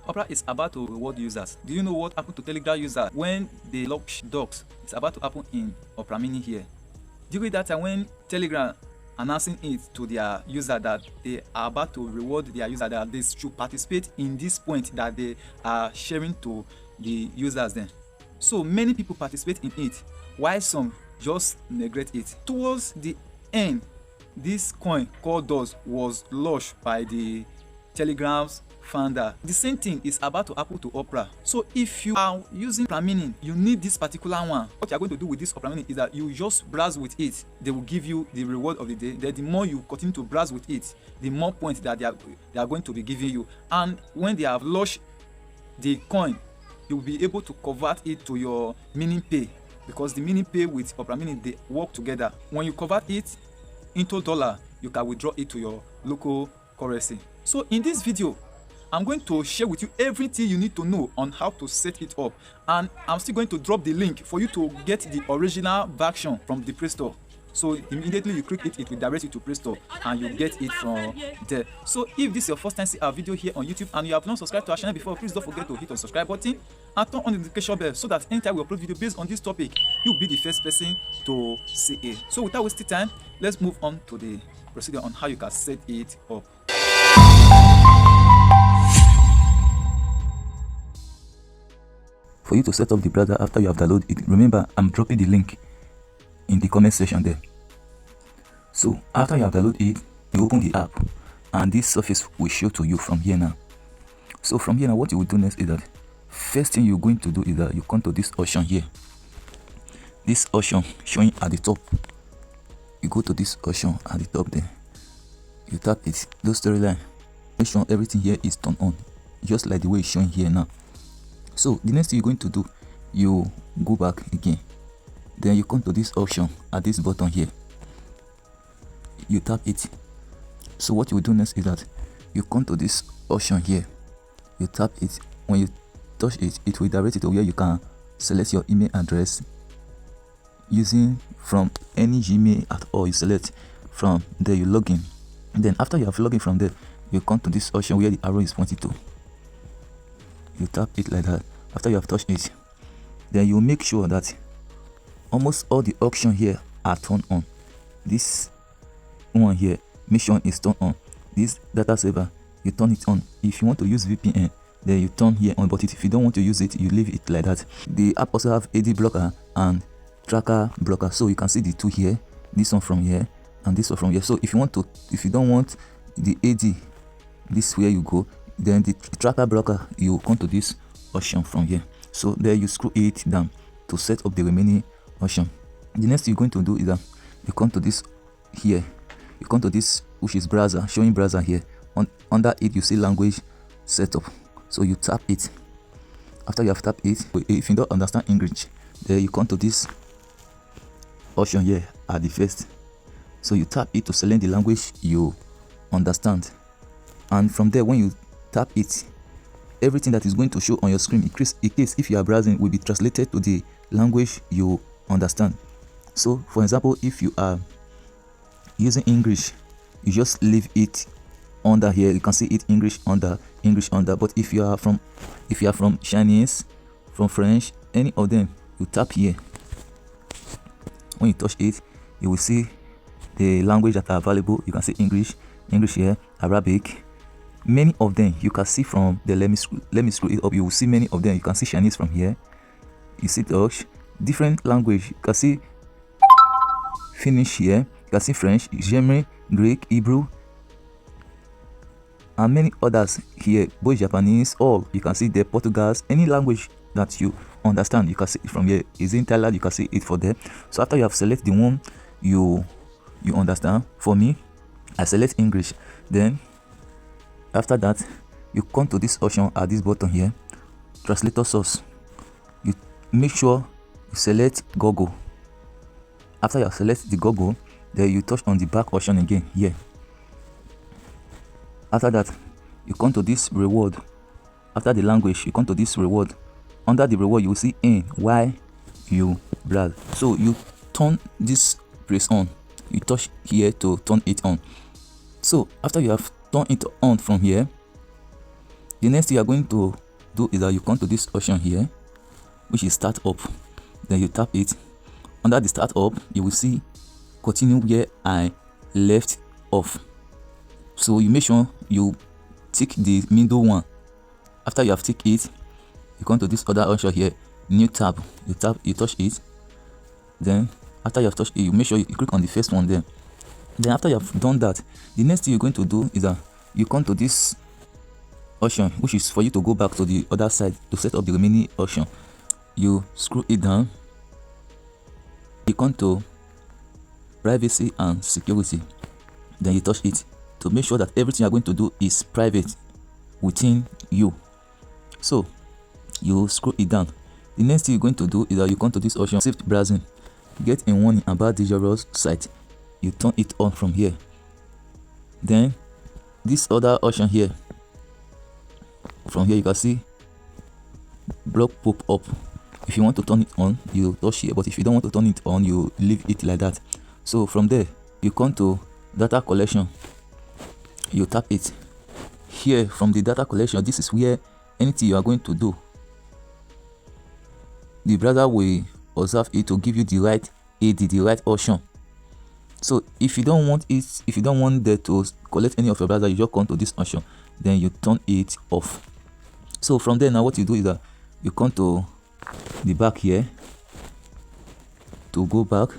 Opera is about to reward users. Do you know what happened to Telegram users when they launch docs? It's about to happen in Opera Mini here. During that time when Telegram announcing it to their user that they are about to reward their user, that they should participate in this point that they are sharing to the users then. So many people participate in it while some just neglect it. Towards the end, this coin called DOS was launched by the Telegram's founder. The same thing is about to happen to Opera. So if you are using Opera Mini, you need this particular one. What you are going to do with this Opera Mini is that you just browse with it. They will give you the reward of the day. Then the more you continue to browse with it, the more points that they are going to be giving you. And when they have launched the coin, you will be able to convert it to your MiniPay, because the MiniPay with Opera Mini, they work together. When you convert it into dollar, you can withdraw it to your local currency. So in this video, I'm going to share with you everything you need to know on how to set it up, and I'm still going to drop the link for you to get the original version from the Play Store. So immediately you click it, it will direct you to Play Store and you get it from there. So if this is your first time seeing our video here on YouTube and you have not subscribed to our channel before, please don't forget to hit the subscribe button and turn on the notification bell so that anytime we upload video based on this topic, you'll be the first person to see it. So without wasting time, let's move on to the procedure on how you can set it up. For you to set up the browser after you have downloaded it, remember I'm dropping the link in the comment section there. So after you have downloaded it, you open the app and this surface will show to you from here now. So from here now, what you will do next is that first thing you're going to do is that you come to this option here. This option showing at the top. You go to this option at the top there. You tap it, those storyline. Make sure everything here is turned on, just like the way it's showing here now. So the next thing you're going to do, you go back again. Then you come to this option at this button here. You tap it. So what you will do next is that you come to this option here. You tap it. When you touch it, it will direct it to where you can select your email address using from any Gmail at all. You select from there, you log in. Then after you have logged in from there, you come to this option where the arrow is pointing to. You tap it like that. After you have touched it, then you make sure that almost all the options here are turned on. This one here, make sure it's turned on. This data saver, you turn it on. If you want to use VPN, then you turn here on, but if you don't want to use it, you leave it like that. The app also have AD blocker and tracker blocker, so you can see the two here, this one from here and this one from here. So if you don't want the AD, this is where you go. Then the tracker blocker, you come to this option from here. So there you screw it down to set up the remaining option. The next you're going to do is that you come to this here. You come to this which is browser, showing browser here. Under it you see language setup. So you tap it. After you have tapped it, if you don't understand English, then you come to this option here at the first. So you tap it to select the language you understand. And from there, when you tap it, everything that is going to show on your screen, in case if you are browsing, will be translated to the language you understand. So for example, if you are using English, you just leave it under here. You can see it English under. But if you are from Chinese, from French, any of them, you tap here. When you touch it, you will see the language that are available. You can see English here, Arabic. Many of them you can see from the let me screw it up. You will see many of them. You can see Chinese from here. You see Dutch, different language. You can see Finnish here. You can see French, German, Greek, Hebrew, and many others here. Both Japanese, all you can see the Portuguese. Any language that you understand, you can see it from here. Is in Thailand, you can see it for there. So after you have selected the one you understand, for me, I select English. Then after that, you come to this option at this button here, translator source. You make sure you select Google. After you select the Google, then you touch on the back option again here. After that, you come to this reward. After the language, you come to this reward. Under the reward, you will see in why you browse. So you turn this place on. You touch here to turn it on. So after you have turn it on from here, The next thing you are going to do is that you come to this option here, which is start up. Then you tap it. Under the start up, you will see continue where I left off. So you make sure you tick the middle one. After you have ticked it, you come to this other option here, new tab. You touch it. Then after you have touched it, you make sure you click on the first one there. Then after you have done that, the next thing you're going to do is that you come to this option, which is for you to go back to the other side to set up the remaining option. You scroll it down. You come to privacy and security. Then you touch it to make sure that everything you're going to do is private within you. So you scroll it down. The next thing you're going to do is that you come to this option, saved browsing. Get a warning about dangerous site. You turn it on from here. Then this other option here, from here you can see block pop up. If you want to turn it on, you touch here, but if you don't want to turn it on, you leave it like that. So from there you come to data collection. You tap it. Here from the data collection, this is where anything you are going to do, the browser will observe it to give you the right AD, the right option. So if you don't want there to collect any of your browser, you just come to this option, then you turn it off. So from there now, what you do is that you come to the back here to go back.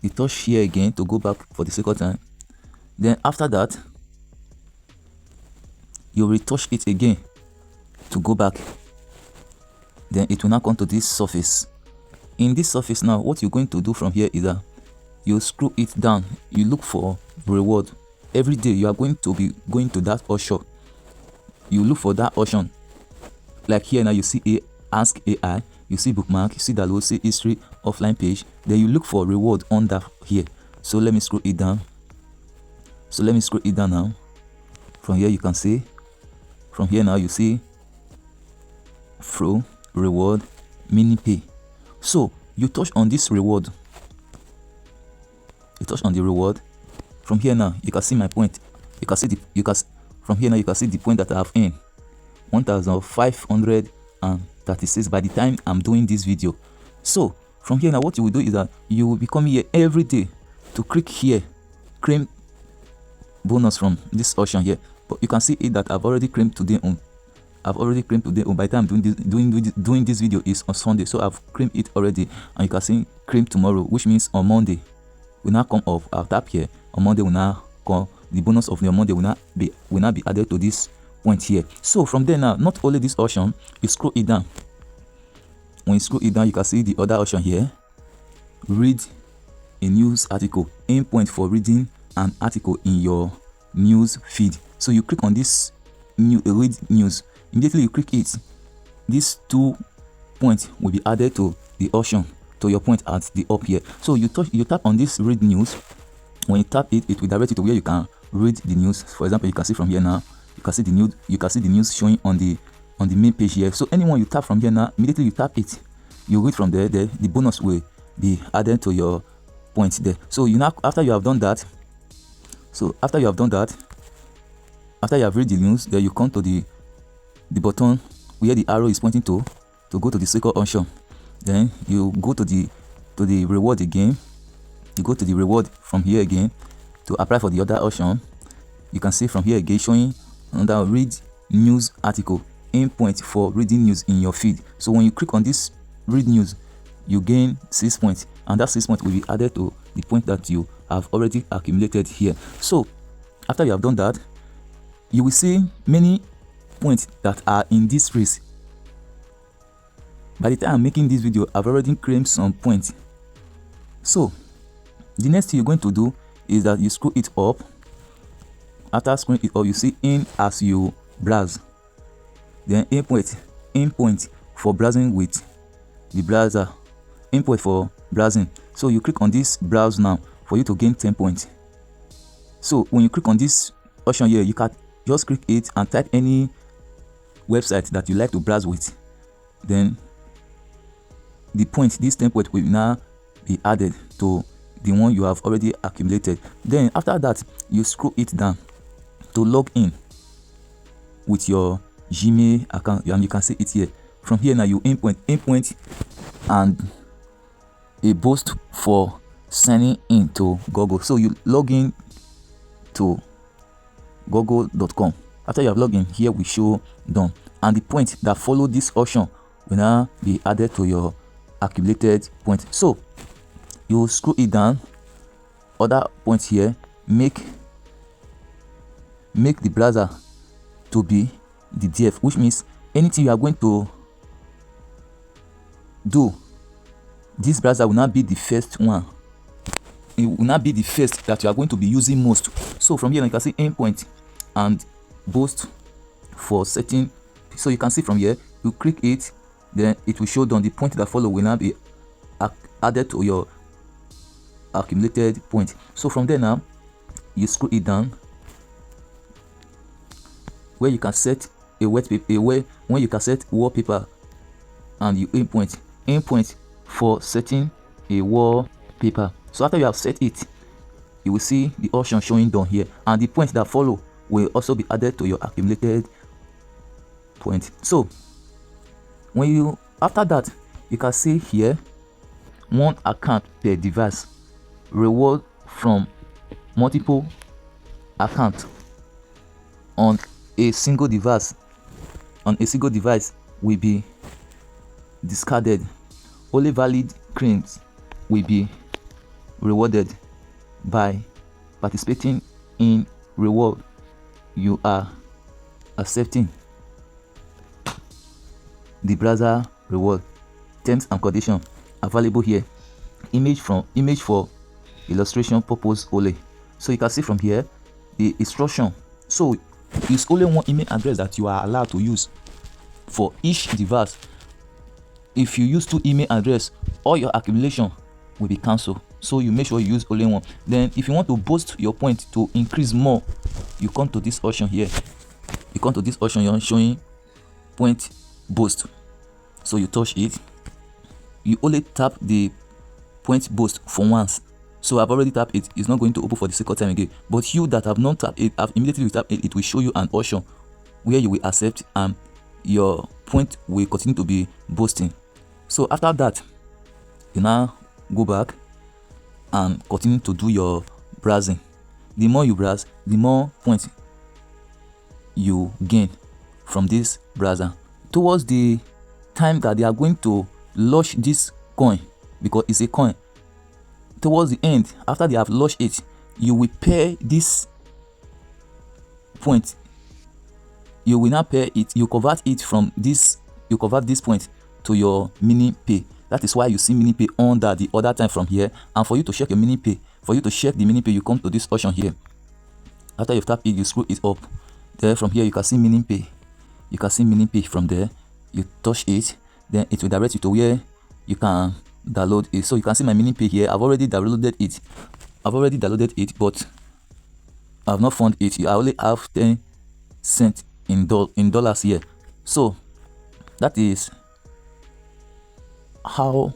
You touch here again to go back for the second time. Then after that, you retouch it again to go back. Then it will now come to this surface. In this surface now, what you're going to do from here is that you scroll it down. You look for reward. Every day you are going to be going to that option. You look for that option. Like here now, you see ask AI, you see bookmark, you see download, see history, offline page. Then you look for reward under here. So let me scroll it down. Now. From here you can see. From here now you see Pro, reward, MiniPay. So you touch on this reward. You touch on the reward. From here now you can see my point. From here now you can see the point that I have in 1536 by the time I'm doing this video. So from here now, what you will do is that you will be coming here every day to click here, claim bonus from this option here. But you can see it that I've already claimed today on. By the time I'm doing this video is on Sunday, so I've claimed it already, and you can see claim tomorrow, which means on Monday will now come up. I'll tap here. On Monday will now come. The bonus of your Monday will not be added to this point here. So from there now, not only this option, you scroll it down. When you scroll it down, you can see the other option here. Read a news article. Aim point for reading an article in your news feed. So you click on this read news. Immediately you click it. These 2 points will be added to the option, to your point at the up here. So you tap on this read news. When you tap it, it will direct you to where you can read the news. For example, you can see from here now. You can see the news showing on the main page here. So anyone you tap from here now, immediately you tap it, you read from there. The bonus will be added to your point there. So after you have read the news, then you come to the button where the arrow is pointing to go to the second option. Then you go to the reward again. You go to the reward from here again to apply for the other option. You can see from here again showing under read news article, aim point for reading news in your feed. So when you click on this read news, you gain 6 points, and that 6 points will be added to the point that you have already accumulated here. So after you have done that, you will see many points that are in this race. By the time I'm making this video, I've already claimed some points. So the next thing you're going to do is that you scroll it up. After scrolling it up, you see in as you browse. Then aim point for browsing with the browser. Aim point for browsing. So you click on this browse now for you to gain 10 points. So when you click on this option here, you can just click it and type any website that you like to browse with. Then the point, this 10 points will now be added to the one you have already accumulated. Then after that, you scroll it down to log in. with your Gmail account, and you can see it here. From here now, you input and a boost for signing in to Google. So you log in to google.com. After you have logged in, here we show done, and the points that follow this option will now be added to your accumulated point. So you scroll it down, other points here, make the browser to be the def, which means anything you are going to do, this browser will not be the first one. It will not be the first that you are going to be using most. So from here you can see endpoint and boost for setting. So you can see from here, you click it, then it will show down the point that follow will now be added to your accumulated point. So from there now, you scroll it down where you can set a wallpaper, when you can set wallpaper, and you endpoint for setting a wallpaper. So after you have set it, you will see the option showing down here, and the points that follow will also be added to your accumulated point. So when you, after that, you can see here, one account per device, reward from multiple accounts on a single device will be discarded. Only valid claims will be rewarded by participating in reward you are accepting. The browser reward terms and conditions available here. Image for illustration purpose only. So you can see from here the instruction. So it's only one email address that you are allowed to use for each device. If you use two email address, all your accumulation will be cancelled. So you make sure you use only one. Then if you want to boost your point to increase more, you come to this option here. You come to this option here showing point boost. So you touch it. You only tap the point boost for once. So I've already tapped it. It's not going to open for the second time again. But you that have not tapped it, have immediately tapped it, it will show you an option where you will accept and your point will continue to be boosting. So after that, you now go back and continue to do your browsing. The more you browse, the more points you gain from this browser. Towards the time that they are going to launch this coin, because it's a coin, towards the end, after they have launched it, you will pay this point. You will not pay it. You convert it from this. You convert this point to your MiniPay. That is why you see MiniPay under the other time from here. And for you to check your MiniPay, for you to check the MiniPay, you come to this option here. After you've tapped it, you scroll it up. There from here, you can see MiniPay. You can see MiniPay from there. You touch it, then it will direct you to where you can download it. So you can see my MiniPay here. I've already downloaded it. But I've not found it. I only have 10 cents in dollars here. So that is how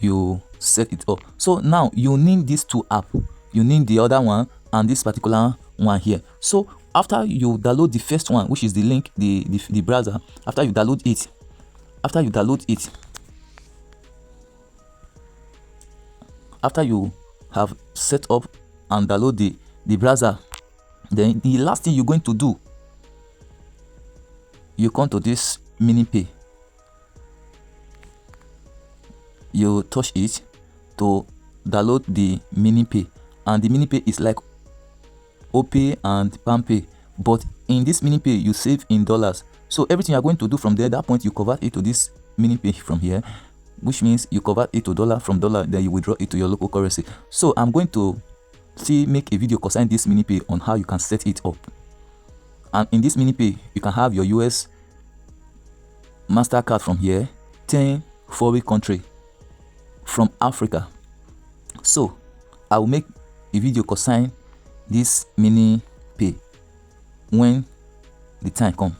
you set it up. So now you need these two apps. You need the other one and this particular one here. So after you download the first one, which is the link, the browser, after you download it, after you have set up and download the browser, then the last thing you're going to do, you come to this MiniPay. You touch it to download the MiniPay, and the MiniPay is like OPay and PalmPay, but in this MiniPay you save in dollars. So everything you are going to do from there, that point you convert it to this MiniPay from here, which means you convert it to dollar, from dollar then you withdraw it to your local currency. So I'm going to make a video concerning this MiniPay on how you can set it up. And in this MiniPay, you can have your US MasterCard from here, 10 foreign country from Africa. So I will make a video concerning this MiniPay when the time comes.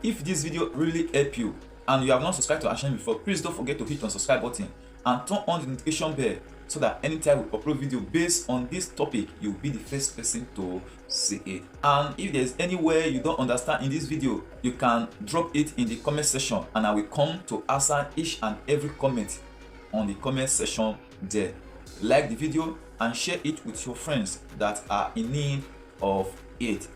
If this video really helped you and you have not subscribed to our channel before, please don't forget to hit on subscribe button and turn on the notification bell so that anytime we upload video based on this topic, you'll be the first person to see it. And if there's anywhere you don't understand in this video, you can drop it in the comment section and I will come to answer each and every comment on the comment section there. Like the video and share it with your friends that are in need of it.